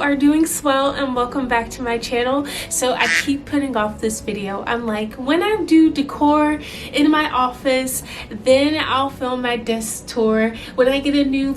are doing swell and welcome back to my channel. So I keep putting off this video. I'm like, when I do decor in my office, then I'll film my desk tour. When I get a new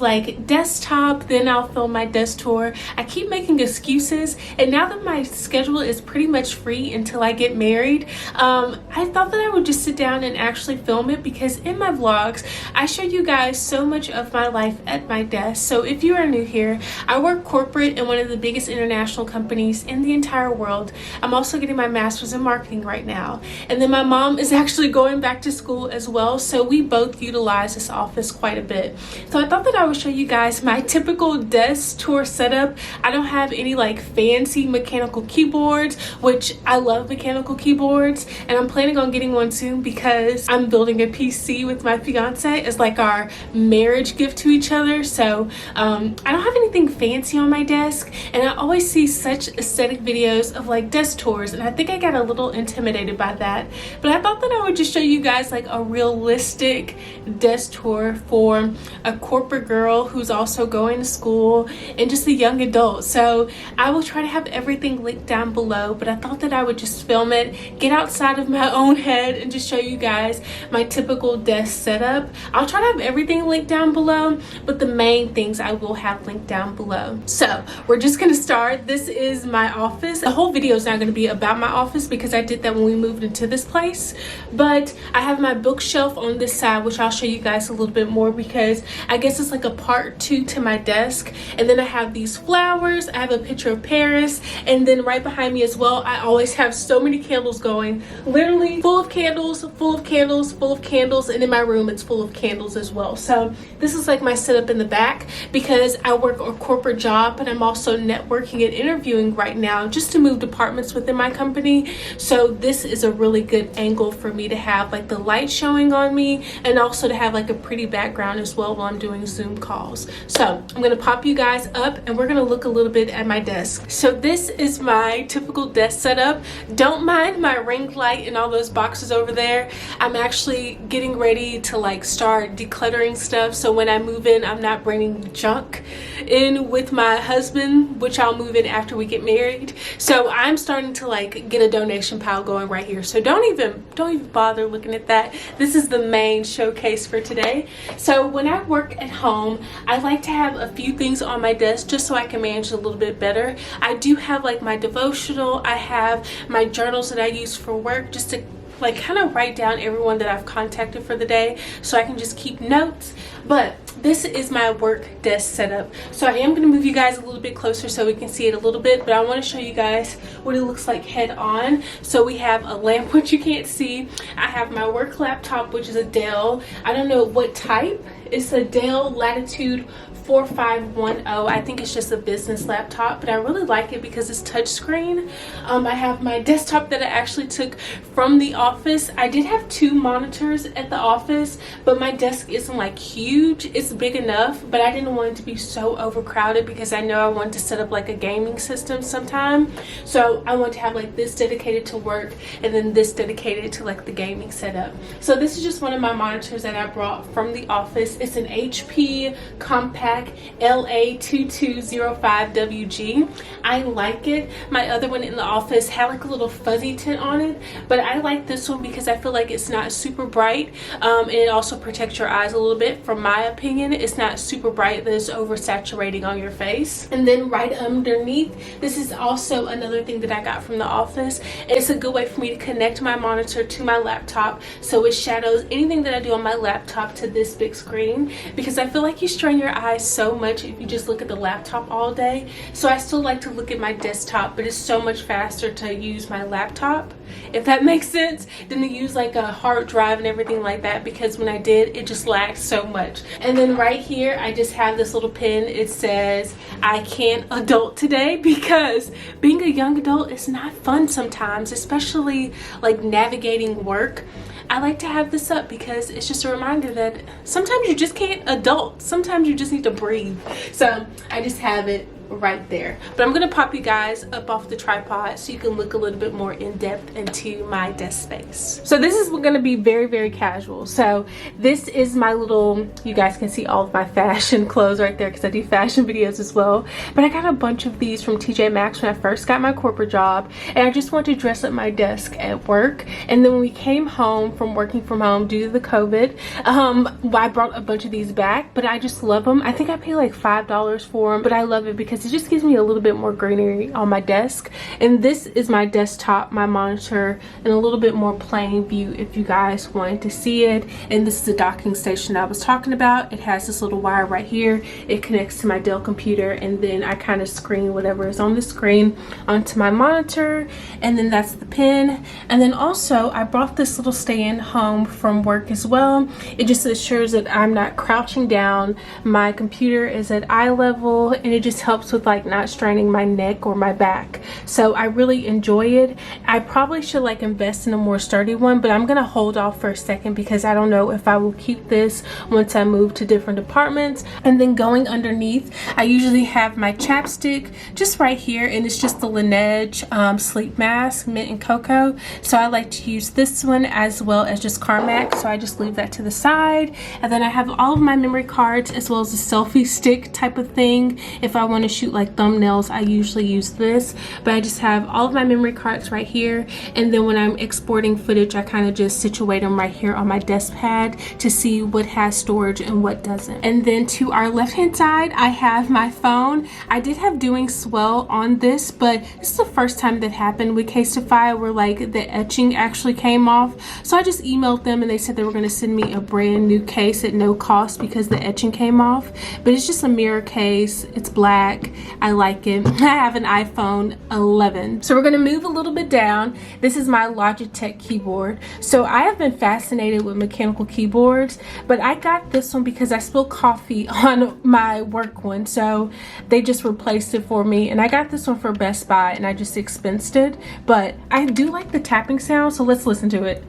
desktop, then I'll film my desk tour. I keep making excuses, and now that my schedule is pretty much free until I get married, I thought that I would just sit down and actually film it, because in my vlogs I show you guys so much of my life at my desk. So if you are new here, I work corporate in one of the biggest international companies in the entire world. I'm also getting my master's in marketing right now, and then my mom is actually going back to school as well, so we both utilize this office quite a bit. So I thought that I would show you guys my typical desk tour setup. I don't have any fancy mechanical keyboards, which I love mechanical keyboards, and I'm planning on getting one soon because I'm building a PC with my fiance as our marriage gift to each other. So I don't have anything fancy on my desk, and I always see such aesthetic videos of desk tours, and I think I got a little intimidated by that. But I thought that I would just show you guys a realistic desk tour for a corporate girl who's also going to school and just a young adult. So I will try to have everything linked down below, but I thought that I would just film it, get outside of my own head, and just show you guys my typical desk setup. I'll try to have everything linked down below, but the main things I will have linked down below. So we're just gonna start. This is my office. The whole video is not gonna be about my office because I did that when we moved into this place, but I have my bookshelf on this side, which I'll show you guys a little bit more because I guess it's a part two to my desk. And then I have these flowers. I have a picture of Paris, and then right behind me as well, I always have so many candles going, literally full of candles, full of candles, full of candles, and in my room it's full of candles as well. So this is my setup in the back because I work a corporate job, but I'm also networking and interviewing right now just to move departments within my company. So this is a really good angle for me to have the light showing on me, and also to have a pretty background as well while I'm doing Zoom calls. So I'm gonna pop you guys up and we're gonna look a little bit at my desk. So this is my typical desk setup. Don't mind my ring light and all those boxes over there. I'm actually getting ready to start decluttering stuff, so when I move in I'm not bringing junk in with my husband, which I'll move in after we get married. So I'm starting to get a donation pile going right here, so don't even bother looking at that. This is the main showcase for today. So when I work at home, I like to have a few things on my desk just so I can manage a little bit better. I do have my devotional. I have my journals that I use for work just to kind of write down everyone that I've contacted for the day so I can just keep notes. But this is my work desk setup. So I am going to move you guys a little bit closer so we can see it a little bit, but I want to show you guys what it looks like head on. So we have a lamp, which you can't see. I have my work laptop, which is a Dell. I don't know what type. It's a Dell Latitude 4510. I think it's just a business laptop, but I really like it because it's touchscreen. I have my desktop that I actually took from the office. I did have two monitors at the office, but my desk isn't huge. It's big enough, but I didn't want it to be so overcrowded because I know I want to set up a gaming system sometime. So I want to have this dedicated to work, and then this dedicated to the gaming setup. So this is just one of my monitors that I brought from the office. It's an HP compact LA2205WG. I like it. My other one in the office had a little fuzzy tint on it, but I like this one because I feel it's not super bright, and it also protects your eyes a little bit. From my opinion, it's not super bright that it's oversaturating on your face. And then right underneath, this is also another thing that I got from the office. It's a good way for me to connect my monitor to my laptop, so it shadows anything that I do on my laptop to this big screen, because I feel you strain your eyes so much if you just look at the laptop all day. So I still like to look at my desktop, but it's so much faster to use my laptop, if that makes sense, than to use a hard drive and everything like that, because when I did, it just lagged so much. And then right here I just have this little pin. It says I can't adult today, because being a young adult is not fun sometimes, especially navigating work. I like to have this up because it's just a reminder that sometimes you just can't adult. Sometimes you just need to breathe. So I just have it right there. But I'm gonna pop you guys up off the tripod so you can look a little bit more in depth into my desk space. So this is gonna be very, very casual. So this is my little, you guys can see all of my fashion clothes right there because I do fashion videos as well. But I got a bunch of these from TJMaxx when I first got my corporate job, and I just wanted to dress up my desk at work. And then when we came home from working from home due to the COVID, I brought a bunch of these back, but I just love them. I think I paid like $5 for them, but I love it because it just gives me a little bit more greenery on my desk. And this is my desktop, my monitor, and a little bit more plain view if you guys wanted to see it. And this is the docking station I was talking about. It has this little wire right here. It connects to my Dell computer, and then I kind of screen whatever is on the screen onto my monitor, and then that's the pen. And then also I brought this little stand home from work as well. It just ensures that I'm not crouching down. My computer is at eye level, and it just helps with like not straining my neck or my back. So I really enjoy it. I probably should like invest in a more sturdy one, but I'm gonna hold off for a second because I don't know if I will keep this once I move to different departments. And then going underneath, I usually have my chapstick just right here, and it's just the Laneige sleep mask, mint and cocoa. So I like to use this one as well as just Carmack, so I just leave that to the side. And then I have all of my memory cards as well as a selfie stick type of thing. If I want to shoot like thumbnails, I usually use this, but I just have all of my memory cards right here. And then when I'm exporting footage, I kind of just situate them right here on my desk pad to see what has storage and what doesn't. And then to our left hand side, I have my phone. I did have Doing Swell on this, but this is the first time that happened with Casetify where like the etching actually came off. So I just emailed them and they said they were going to send me a brand new case at no cost because the etching came off. But it's just a mirror case. It's black. I like it. I have an iPhone 11. So we're going to move a little bit down. This is my Logitech keyboard. So I have been fascinated with mechanical keyboards, but I got this one because I spilled coffee on my work one. So they just replaced it for me, and I got this one for Best Buy and I just expensed it. But I do like the tapping sound, so let's listen to it.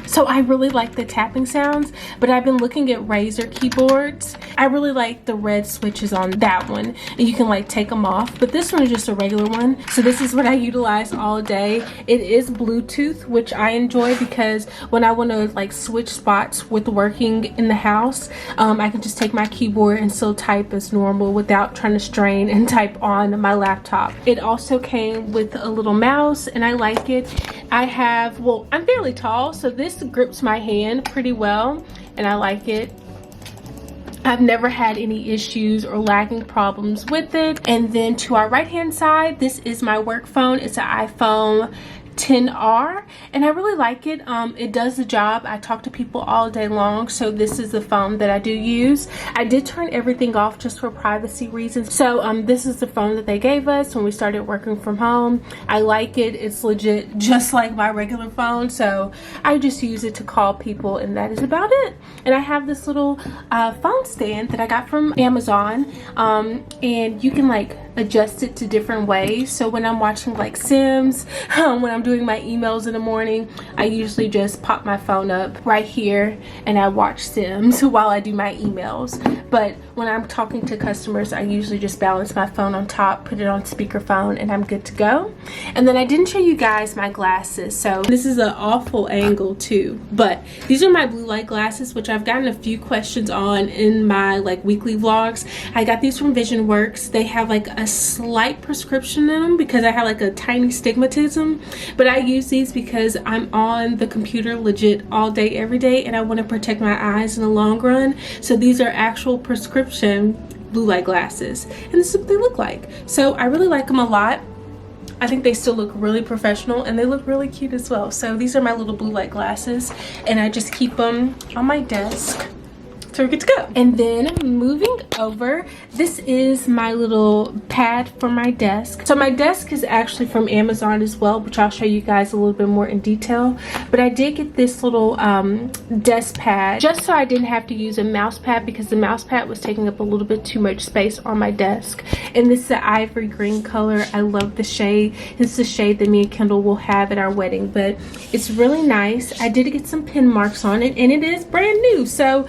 So I really like the tapping sounds, but I've been looking at Razer keyboards. I really like the red switches on that one, and you can like take them off, but this one is just a regular one. So this is what I utilize all day. It is Bluetooth, which I enjoy because when I want to like switch spots with working in the house, I can just take my keyboard and still type as normal without trying to strain and type on my laptop. It also came with a little mouse, and I like it. I have, well, I'm fairly tall, so this grips my hand pretty well, and I like it. I've never had any issues or lagging problems with it. And then to our right hand side, this is my work phone. It's an iPhone 10R, and I really like it. It does the job. I talk to people all day long, so this is the phone that I do use. I did turn everything off just for privacy reasons. So this is the phone that they gave us when we started working from home. I like it. It's legit just like my regular phone, so I just use it to call people, and that is about it. And I have this little phone stand that I got from Amazon, and you can like adjust it to different ways. So when I'm watching like Sims, when I'm doing my emails in the morning, I usually just pop my phone up right here and I watch Sims while I do my emails. But when I'm talking to customers, I usually just balance my phone on top, put it on speakerphone, and I'm good to go. And then I didn't show you guys my glasses, so this is an awful angle too, but these are my blue light glasses, which I've gotten a few questions on in my like weekly vlogs. I got these from VisionWorks. They have like a slight prescription in them because I have like a tiny stigmatism, but I use these because I'm on the computer legit all day every day, and I want to protect my eyes in the long run. So these are actual prescription blue light glasses, and this is what they look like. So I really like them a lot. I think they still look really professional, and they look really cute as well. So these are my little blue light glasses, and I just keep them on my desk. So we're good to go. And then moving over, this is my little pad for my desk. So my desk is actually from Amazon as well, which I'll show you guys a little bit more in detail. But I did get this little desk pad just so I didn't have to use a mouse pad, because the mouse pad was taking up a little bit too much space on my desk. And this is the ivory green color. I love the shade. This is the shade that me and Kendall will have at our wedding, but it's really nice. I did get some pin marks on it, and it is brand new. So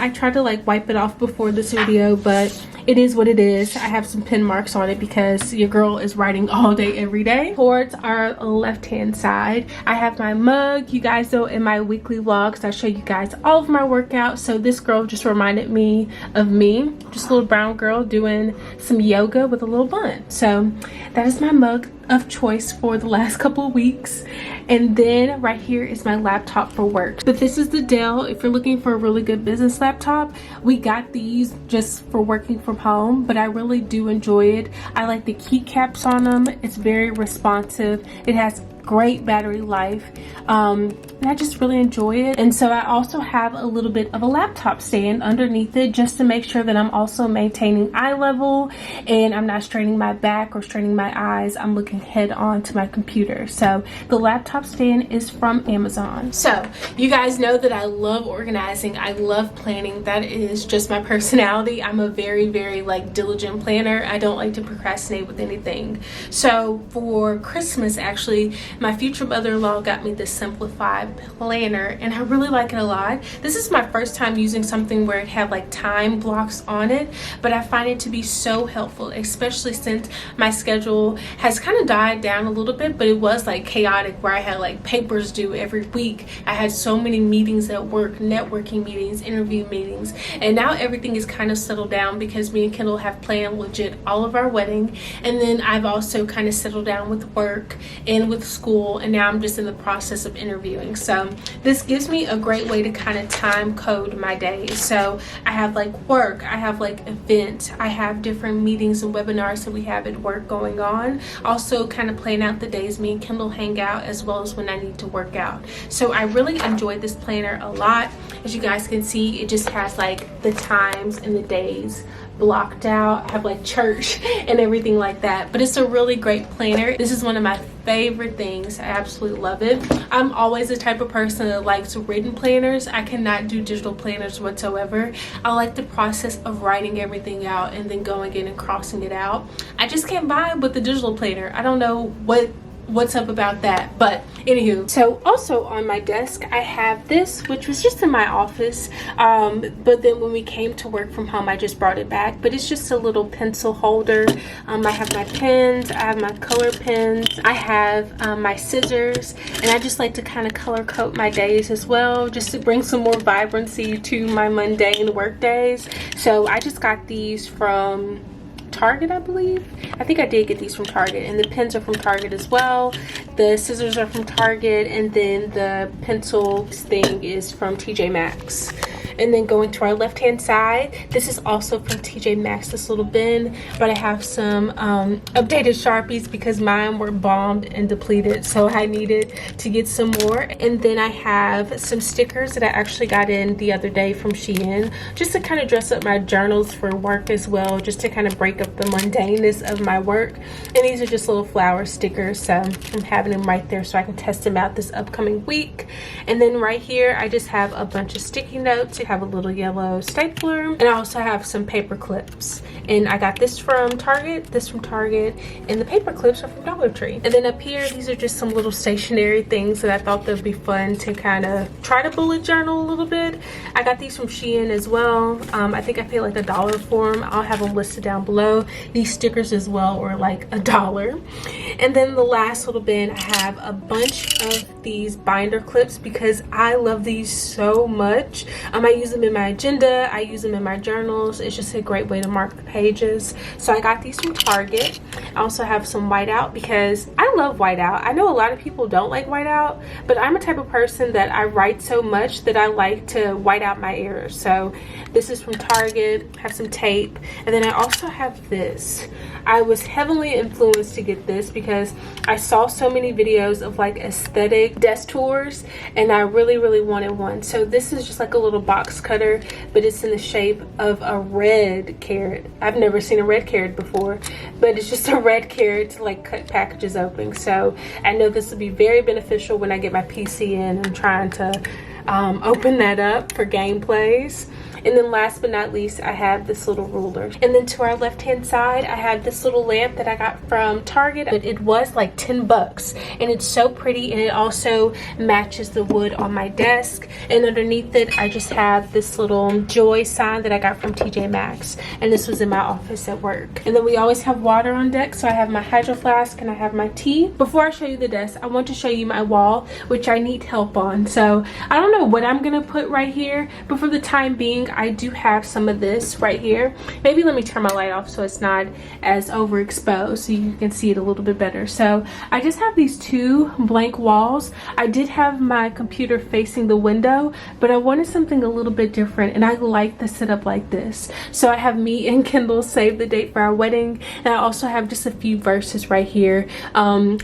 I tried to like wipe it off before this video, but it is what it is. I have some pen marks on it because your girl is writing all day every day. Towards our left hand side, I have my mug. You guys know in my weekly vlogs I show you guys all of my workouts, so this girl just reminded me of me, just a little brown girl doing some yoga with a little bun. So that is my mug of choice for the last couple of weeks. And then right here is my laptop for work. But this is the Dell. If you're looking for a really good business laptop, we got these just for working from home, but I really do enjoy it. I like the keycaps on them. It's very responsive. It has great battery life, and I just really enjoy it. And so I also have a little bit of a laptop stand underneath it just to make sure that I'm also maintaining eye level and I'm not straining my back or straining my eyes. I'm looking head on to my computer. So the laptop stand is from Amazon. So you guys know that I love organizing. I love planning. That is just my personality. I'm a very, very like diligent planner. I don't like to procrastinate with anything. So for Christmas, actually, my future mother-in-law got me this simplified planner, and I really like it a lot. This is my first time using something where it had like time blocks on it, but I find it to be so helpful, especially since my schedule has kind of died down a little bit, but it was like chaotic where I had like papers due every week. I had so many meetings at work, networking meetings, interview meetings, and now everything is kind of settled down because me and Kendall have planned legit all of our wedding, and then I've also kind of settled down with work and with school, and now I'm just in the process of interviewing. So this gives me a great way to kind of time code my days. So I have like work, I have like events, I have different meetings and webinars that we have at work going on. Also kind of plan out the days me and Kendall hang out, as well as when I need to work out. So I really enjoyed this planner a lot. As you guys can see, it just has like the times and the days blocked out. I have like church and everything like that, but it's a really great planner. This is one of my favorite things. I absolutely love it. I'm always the type of person that likes written planners. I cannot do digital planners whatsoever. I like the process of writing everything out and then going in and crossing it out. I just can't vibe with the digital planner. I don't know what's up about that, but anywho. So also on my desk I have this, which was just in my office, but then when we came to work from home I just brought it back. But it's just a little pencil holder. I have my pens, I have my color pens, I have my scissors, and I just like to kind of color code my days as well, just to bring some more vibrancy to my mundane work days. So I just got these from Target, I believe. I think I did get these from Target, and the pens are from Target as well. The scissors are from Target, and then the pencil thing is from tjmaxx. And then going to our left hand side, this is also from tjmaxx, this little bin, but I have some updated Sharpies because mine were bombed and depleted, so I needed to get some more. And then I have some stickers that I actually got in the other day from Shein, just to kind of dress up my journals for work as well, just to kind of break up the mundaneness of my work. And these are just little flower stickers, so I'm having them right there so I can test them out this upcoming week. And then right here I just have a bunch of sticky notes. I have a little yellow stapler, and I also have some paper clips, and I got this from Target, and the paper clips are from Dollar Tree. And then up here, these are just some little stationery things that I thought that would be fun to kind of try to bullet journal a little bit. I got these from Shein as well. I think I paid like $1 for them. I'll have them listed down below. These stickers as well were like $1. And then the last little bin, I have a bunch of these binder clips because I love these so much. I use them in my agenda, I use them in my journals. It's just a great way to mark the pages. So I got these from Target. I also have some whiteout because I love whiteout. I know a lot of people don't like whiteout, but I'm a type of person that I write so much that I like to white out my errors. So this is from Target. I have some tape, and then I also have this. I was heavily influenced to get this because I saw so many videos of like aesthetic desk tours, and I really wanted one. So this is just like a little box cutter, but it's in the shape of a red carrot. I've never seen a red carrot before, but it's just a red carrot to like cut packages open. So I know this will be very beneficial when I get my PC in and trying to open that up for gameplays. And then last but not least, I have this little ruler. And then to our left hand side, I have this little lamp that I got from Target, but it was like 10 bucks, and it's so pretty, and it also matches the wood on my desk. And underneath it, I just have this little joy sign that I got from TJMaxx, and this was in my office at work. And then we always have water on deck, so I have my hydro flask and I have my tea. Before I show you the desk, I want to show you my wall, which I need help on. So I don't know what I'm gonna put right here, but for the time being, I do have some of this right here. Maybe let me turn my light off so it's not as overexposed, so you can see it a little bit better. So I just have these two blank walls. I did have my computer facing the window, but I wanted something a little bit different, and I like the setup like this. So I have me and Kendall save the date for our wedding, and I also have just a few verses right here.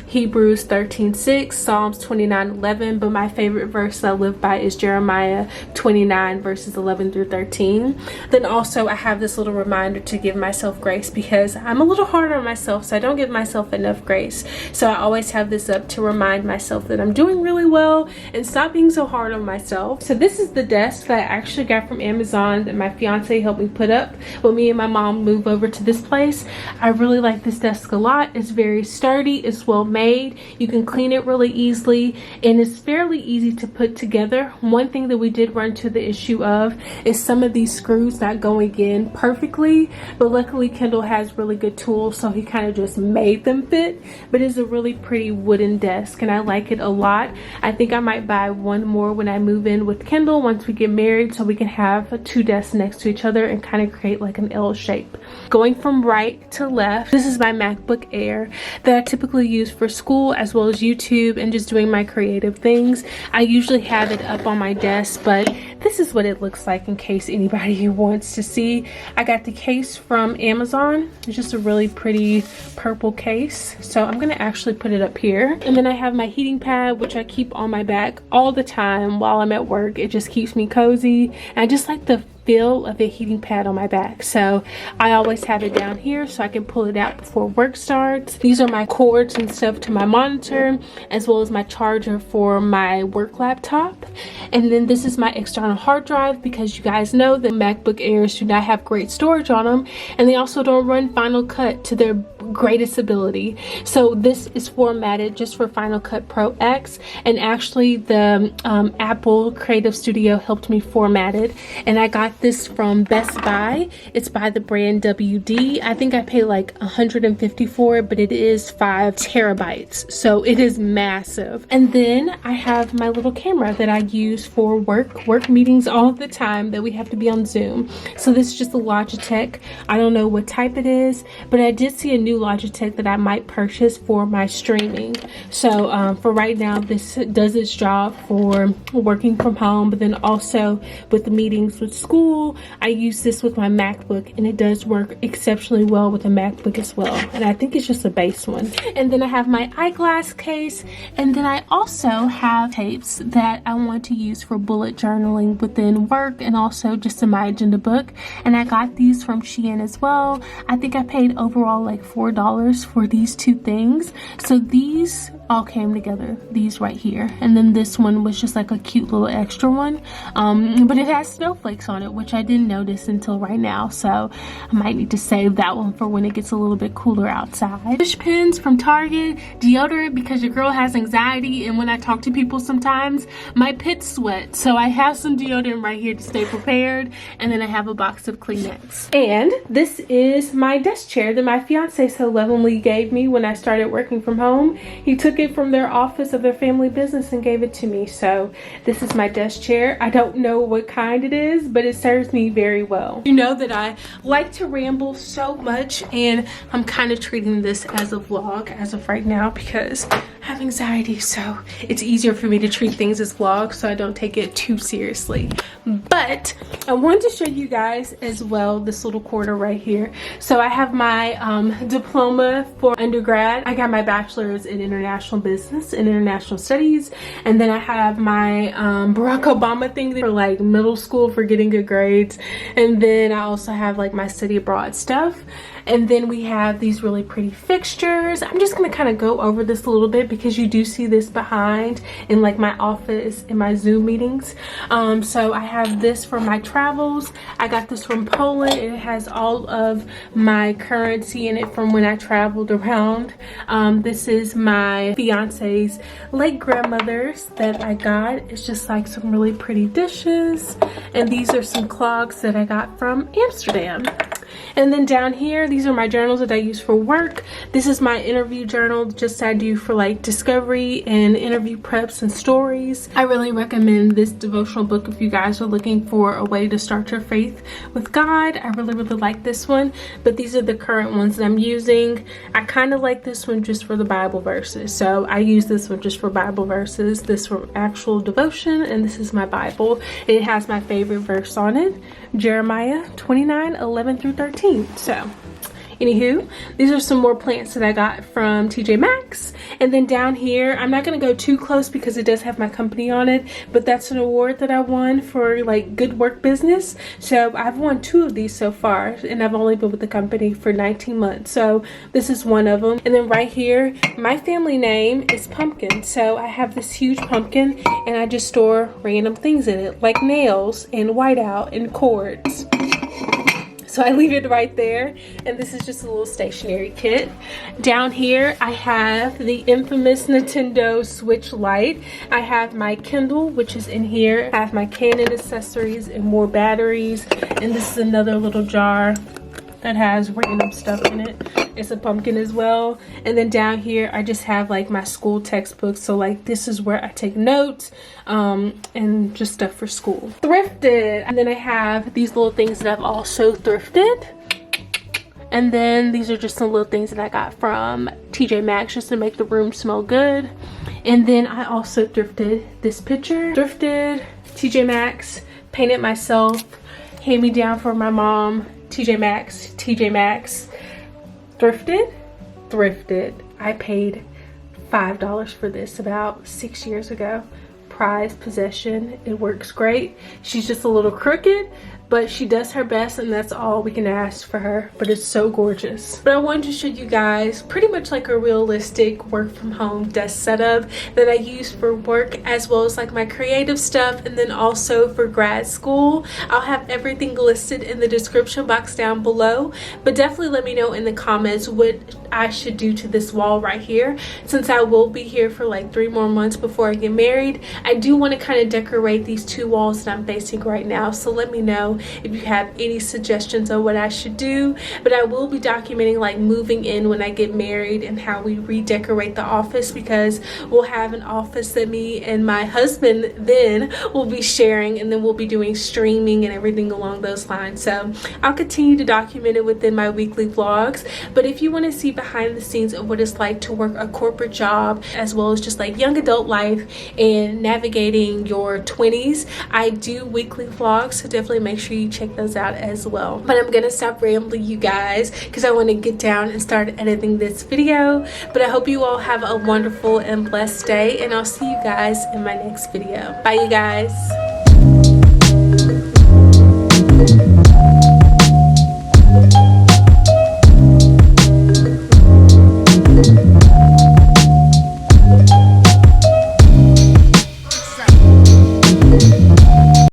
Hebrews 13:6, Psalms 29:11, but my favorite verse I live by is Jeremiah 29 verses 11 through 13. Then also I have this little reminder to give myself grace, because I'm a little hard on myself, so I don't give myself enough grace. So I always have this up to remind myself that I'm doing really well and stop being so hard on myself. So this is the desk that I actually got from Amazon that my fiance helped me put up when me and my mom moved over to this place. I really like this desk a lot. It's very sturdy, it's well made, you can clean it really easily, and it's fairly easy to put together. One thing that we did run into the issue of is some of these screws not going in perfectly, but luckily Kendall has really good tools, so he kind of just made them fit. But it's a really pretty wooden desk, and I like it a lot. I think I might buy one more when I move in with Kendall once we get married, so we can have two desks next to each other and kind of create like an L shape. Going from right to left, this is my MacBook Air that I typically use for school as well as YouTube and just doing my creative things. I usually have it up on my desk, but this is what it looks like in case anybody wants to see. I got the case from Amazon. It's just a really pretty purple case, so I'm gonna actually put it up here. And then I have my heating pad, which I keep on my back all the time while I'm at work. It just keeps me cozy, and I just like the feel of a heating pad on my back, so I always have it down here so I can pull it out before work starts. These are my cords and stuff to my monitor, as well as my charger for my work laptop. And then this is my external hard drive, because you guys know that MacBook Airs do not have great storage on them, and they also don't run Final Cut to their greatest ability. So this is formatted just for Final Cut Pro X, and actually the Apple Creative Studio helped me format it, and I got this from Best Buy. It's by the brand WD. I think I paid like $150 for it, but it is 5 terabytes, so it is massive. And then I have my little camera that I use for work meetings all the time that we have to be on Zoom. So this is just a Logitech. I don't know what type it is, but I did see a new Logitech that I might purchase for my streaming. So for right now, this does its job for working from home, but then also with the meetings with school, I use this with my MacBook, and it does work exceptionally well with a MacBook as well. And I think it's just a base one. And then I have my eyeglass case, and then I also have tapes that I want to use for bullet journaling within work and also just in my agenda book. And I got these from Shein as well. I think I paid overall like $4 for these two things. So these all came together, these right here, and then this one was just like a cute little extra one, but it has snowflakes on it, which I didn't notice until right now, so I might need to save that one for when it gets a little bit cooler outside. Fish pins from Target, deodorant because your girl has anxiety, and when I talk to people sometimes my pits sweat, so I have some deodorant right here to stay prepared. And then I have a box of Kleenex. And this is my desk chair that my fiance so lovingly gave me when I started working from home. He took it from their office of their family business and gave it to me. So this is my desk chair. I don't know what kind it is, but it serves me very well. You know that I like to ramble so much, and I'm kind of treating this as a vlog as of right now because I have anxiety, so it's easier for me to treat things as vlogs so I don't take it too seriously. But I wanted to show you guys as well this little quarter right here. So I have my diploma for undergrad. I got my bachelor's in international business and international studies, and then I have my Barack Obama thing for like middle school for getting good grades, and then I also have like my study abroad stuff. And then we have these really pretty fixtures. I'm just gonna kind of go over this a little bit because you do see this behind in like my office in my Zoom meetings. So I have this for my travels. I got this from Poland. It has all of my currency in it from when I traveled around. This is my fiance's late grandmother's that I got. It's just like some really pretty dishes, and these are some clogs that I got from Amsterdam. And then down here, these are my journals that I use for work. This is my interview journal, just I do for like discovery and interview preps and stories. I really recommend this devotional book if you guys are looking for a way to start your faith with God. I really like this one, but these are the current ones that I'm using. I kind of like this one just for the Bible verses, so I use this one just for Bible verses, this for actual devotion, and this is my Bible. It has my favorite verse on it, Jeremiah 29:11-13. So anywho, these are some more plants that I got from tjmaxx. And then down here, I'm not going to go too close because it does have my company on it, but that's an award that I won for like good work business. So I've won 2 of these so far, and I've only been with the company for 19 months. So this is one of them. And then right here, my family name is Pumpkin. So I have this huge pumpkin, and I just store random things in it, like nails and whiteout and cords. So I leave it right there, and this is just a little stationery kit. Down here, I have the infamous Nintendo Switch Lite. I have my Kendall, which is in here. I have my Canon accessories and more batteries, and this is another little jar that has random stuff in it. It's a pumpkin as well. And then down here, I just have like my school textbooks. So like this is where I take notes and just stuff for school. Thrifted. And then I have these little things that I've also thrifted. And then these are just some little things that I got from tjmaxx just to make the room smell good. And then I also thrifted this picture. Thrifted, tjmaxx, painted myself, hand me down for my mom, tjmaxx, thrifted. I paid $5 for this about 6 years ago. Prized possession. It works great. She's just a little crooked, but she does her best, and that's all we can ask for her. But it's so gorgeous. But I wanted to show you guys pretty much like a realistic work from home desk setup that I use for work, as well as like my creative stuff, and then also for grad school. I'll have everything listed in the description box down below, but definitely let me know in the comments what I should do to this wall right here, since I will be here for like 3 more months before I get married. I do want to kind of decorate these 2 walls that I'm facing right now, so let me know if you have any suggestions on what I should do. But I will be documenting like moving in when I get married and how we redecorate the office, because we'll have an office that me and my husband then will be sharing, and then we'll be doing streaming and everything along those lines. So I'll continue to document it within my weekly vlogs. But if you want to see behind the scenes of what it's like to work a corporate job, as well as just like young adult life and navigating your 20s, I do weekly vlogs, so definitely make sure you check those out as well. But I'm gonna stop rambling, you guys, because I want to get down and start editing this video. But I hope you all have a wonderful and blessed day, and I'll see you guys in my next video. Bye, you guys.